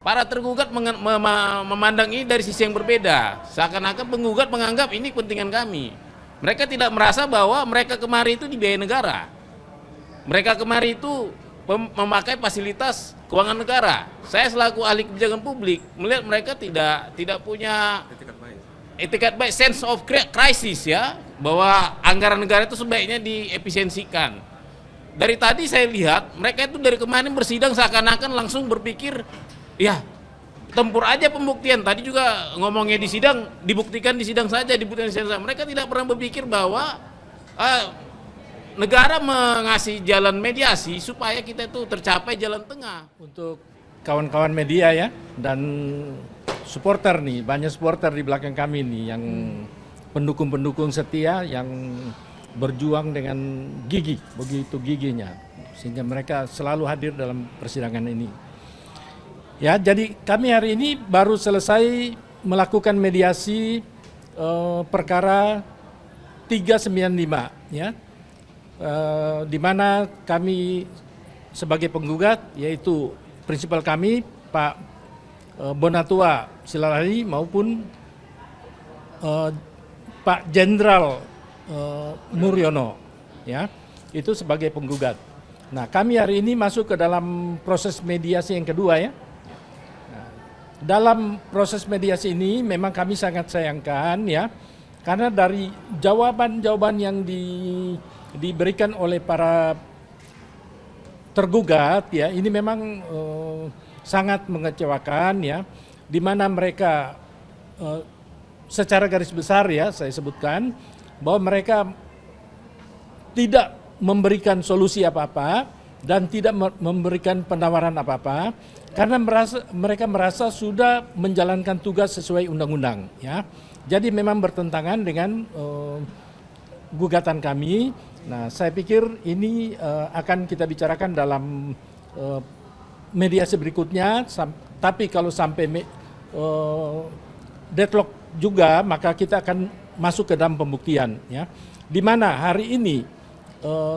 Para tergugat memandang ini dari sisi yang berbeda. Seakan-akan penggugat menganggap ini kepentingan kami. Mereka tidak merasa bahwa mereka kemari itu dibiayai negara. Mereka kemari itu memakai fasilitas keuangan negara. Saya selaku ahli kebijakan publik melihat mereka tidak punya etikat baik, sense of crisis ya, bahwa anggaran negara itu sebaiknya diefisiensikan. Dari tadi saya lihat mereka itu dari kemarin bersidang seakan-akan langsung berpikir, ya tempur aja pembuktian. Tadi juga ngomongnya di sidang, dibuktikan di sidang saja, dibuktikan di sidang saja. Mereka tidak pernah berpikir bahwa negara mengasih jalan mediasi supaya kita itu tercapai jalan tengah. Untuk kawan-kawan media ya, dan supporter nih, banyak supporter di belakang kami nih yang pendukung-pendukung setia yang berjuang dengan gigi, begitu giginya, sehingga mereka selalu hadir dalam persidangan ini. Ya, jadi kami hari ini baru selesai melakukan mediasi perkara 395 ya, di mana kami sebagai penggugat, yaitu prinsipal kami Pak Bonatua Silalari maupun Pak Jenderal Muryono ya, itu sebagai penggugat. Nah, kami hari ini masuk ke dalam proses mediasi yang kedua ya. Dalam proses mediasi ini memang kami sangat sayangkan ya, karena dari jawaban-jawaban yang diberikan oleh para tergugat ya, ini memang sangat mengecewakan ya, di mana mereka secara garis besar ya saya sebutkan bahwa mereka tidak memberikan solusi apa-apa dan tidak memberikan penawaran apa-apa, karena mereka merasa sudah menjalankan tugas sesuai undang-undang ya. Jadi memang bertentangan dengan gugatan kami. Nah, saya pikir ini akan kita bicarakan dalam mediasi berikutnya. Tapi kalau sampai deadlock juga, maka kita akan masuk ke dalam pembuktian ya. Di mana hari ini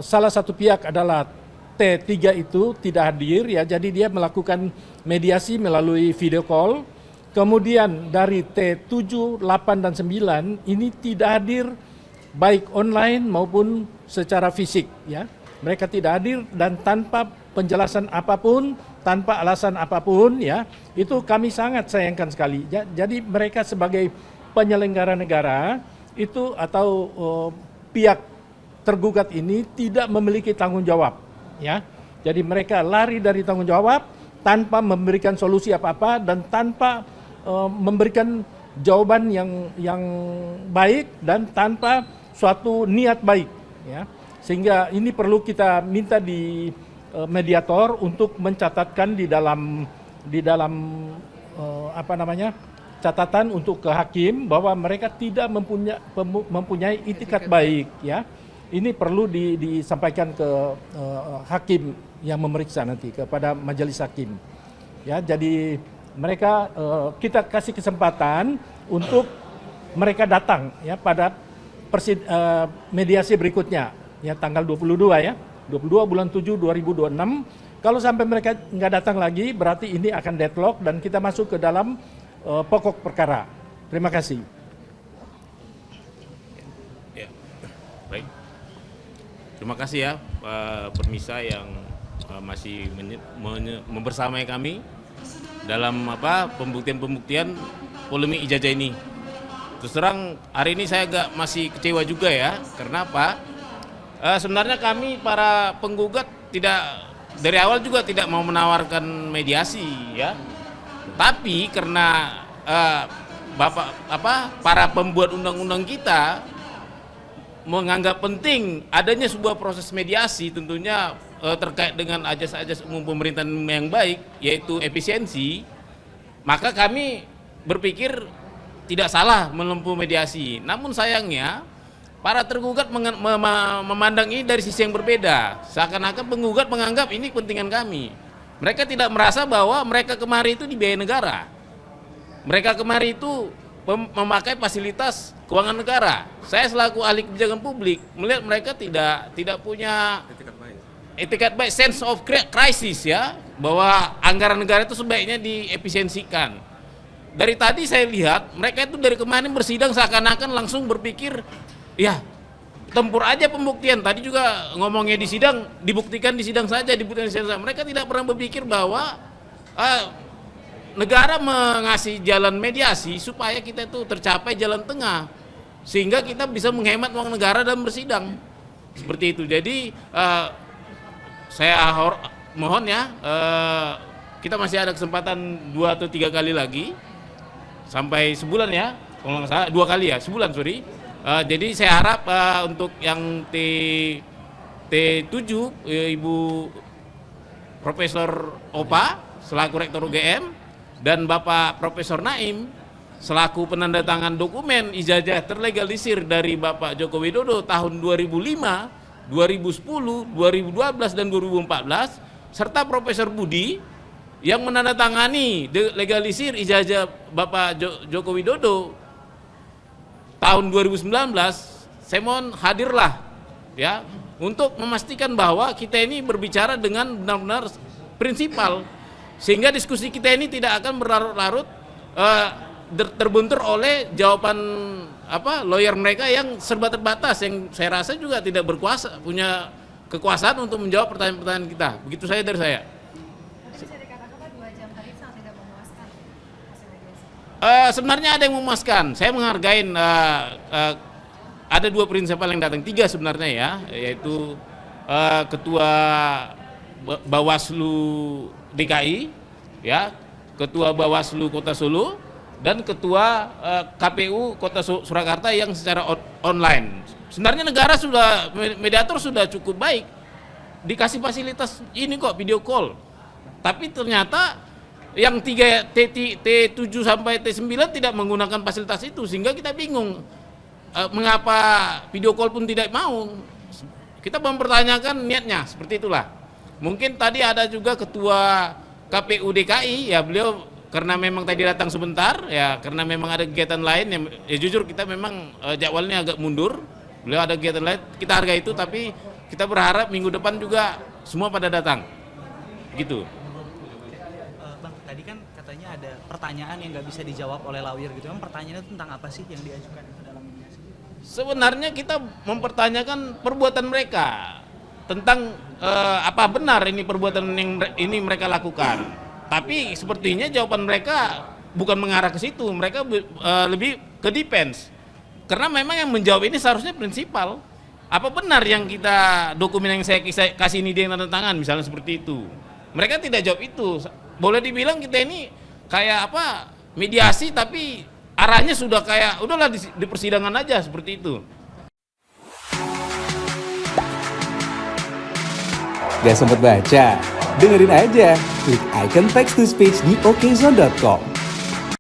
salah satu pihak adalah T3 itu tidak hadir ya, jadi dia melakukan mediasi melalui video call. Kemudian dari T7, 8 dan 9 ini tidak hadir baik online maupun secara fisik ya. Mereka tidak hadir dan tanpa penjelasan apapun, tanpa alasan apapun ya. Itu kami sangat sayangkan sekali. Jadi mereka sebagai penyelenggara negara itu atau pihak tergugat ini tidak memiliki tanggung jawab ya. Jadi mereka lari dari tanggung jawab tanpa memberikan solusi apa-apa dan tanpa memberikan jawaban yang baik dan tanpa suatu niat baik ya. Sehingga ini perlu kita minta di mediator untuk mencatatkan di dalam catatan untuk ke hakim bahwa mereka tidak mempunyai itikat baik ya. Ini perlu disampaikan ke hakim yang memeriksa nanti, kepada majelis hakim ya. Jadi mereka kita kasih kesempatan untuk mereka datang ya pada mediasi berikutnya ya, tanggal 22 ya, 22 bulan 7 2026. Kalau sampai mereka nggak datang lagi, berarti ini akan deadlock dan kita masuk ke dalam pokok perkara. Terima kasih. Ya, baik. Terima kasih ya Pak Permisa yang masih membersamai kami dalam pembuktian polemik ijazah ini. Terus terang hari ini saya masih kecewa juga ya. Karena apa? Sebenarnya kami para penggugat dari awal juga tidak mau menawarkan mediasi ya. Tapi karena para pembuat undang-undang kita menganggap penting adanya sebuah proses mediasi, tentunya terkait dengan ajas-ajas umum pemerintahan yang baik, yaitu efisiensi, maka kami berpikir tidak salah menempuh mediasi. Namun sayangnya para tergugat memandang ini dari sisi yang berbeda. Seakan-akan penggugat menganggap ini kepentingan kami. Mereka tidak merasa bahwa mereka kemari itu dibiayai negara. Mereka kemari itu memakai fasilitas keuangan negara. Saya selaku ahli kebijakan publik melihat mereka tidak punya etikat baik, sense of crisis ya, bahwa anggaran negara itu sebaiknya diefisiensikan. Dari tadi saya lihat mereka itu dari kemarin bersidang seakan-akan langsung berpikir ya tempur aja pembuktian. Tadi juga ngomongnya di sidang, dibuktikan di sidang saja, dibuktikan di sidang saja. Mereka tidak pernah berpikir bahwa negara mengasih jalan mediasi supaya kita itu tercapai jalan tengah, sehingga kita bisa menghemat uang negara dalam bersidang. Seperti itu. Jadi saya mohon ya, kita masih ada kesempatan 2 atau 3 kali lagi sampai sebulan ya, kalau nggak salah 2 kali ya, sebulan sorry. Jadi saya harap untuk yang T7 Ibu Profesor Opa selaku Rektor UGM dan Bapak Profesor Naim selaku penandatangan dokumen ijazah terlegalisir dari Bapak Joko Widodo tahun 2005, 2010, 2012 dan 2014 serta Profesor Budi yang menandatangani legalisir ijazah Bapak Joko Widodo tahun 2019, saya mohon hadirlah ya untuk memastikan bahwa kita ini berbicara dengan benar-benar prinsipal, sehingga diskusi kita ini tidak akan berlarut-larut terbentur oleh jawaban lawyer mereka yang serba terbatas, yang saya rasa juga tidak punya kekuasaan untuk menjawab pertanyaan-pertanyaan kita. Begitu saja dari saya. Bisa dikatakan 2 jam tadi sangat tidak memuaskan hasil mediasi. Sebenarnya ada yang memuaskan. Saya menghargai ada 2 prinsipal yang datang, 3 sebenarnya ya, yaitu Ketua Bawaslu DKI, ya, Ketua Bawaslu Kota Solo, dan Ketua KPU Kota Surakarta yang secara online. Sebenarnya negara sudah, mediator sudah cukup baik, dikasih fasilitas ini kok, video call. Tapi ternyata yang 3 T7 sampai T9 tidak menggunakan fasilitas itu, sehingga kita bingung mengapa video call pun tidak mau. Kita mempertanyakan niatnya, seperti itulah. Mungkin tadi ada juga Ketua KPU DKI, ya beliau karena memang tadi datang sebentar, ya karena memang ada kegiatan lain, ya jujur kita memang jadwalnya agak mundur. Beliau ada kegiatan lain, kita hargai itu, tapi kita berharap minggu depan juga semua pada datang. Gitu. Bang, tadi kan katanya ada pertanyaan yang nggak bisa dijawab oleh lawyer gitu. Emang pertanyaannya tentang apa sih yang diajukan ke dalam mediasi? Sebenarnya kita mempertanyakan perbuatan mereka, tentang apa benar ini perbuatan yang ini mereka lakukan. Tapi sepertinya jawaban mereka bukan mengarah ke situ, mereka lebih ke defense. Karena memang yang menjawab ini seharusnya prinsipal. Apa benar yang kita, dokumen yang saya kasih ini dia yang tanda tangan, misalnya seperti itu. Mereka tidak jawab itu. Boleh dibilang kita ini kayak mediasi, tapi arahnya sudah kayak udahlah di persidangan aja, seperti itu. Gak sempet baca? Dengerin aja, klik icon text to speech di okezone.com.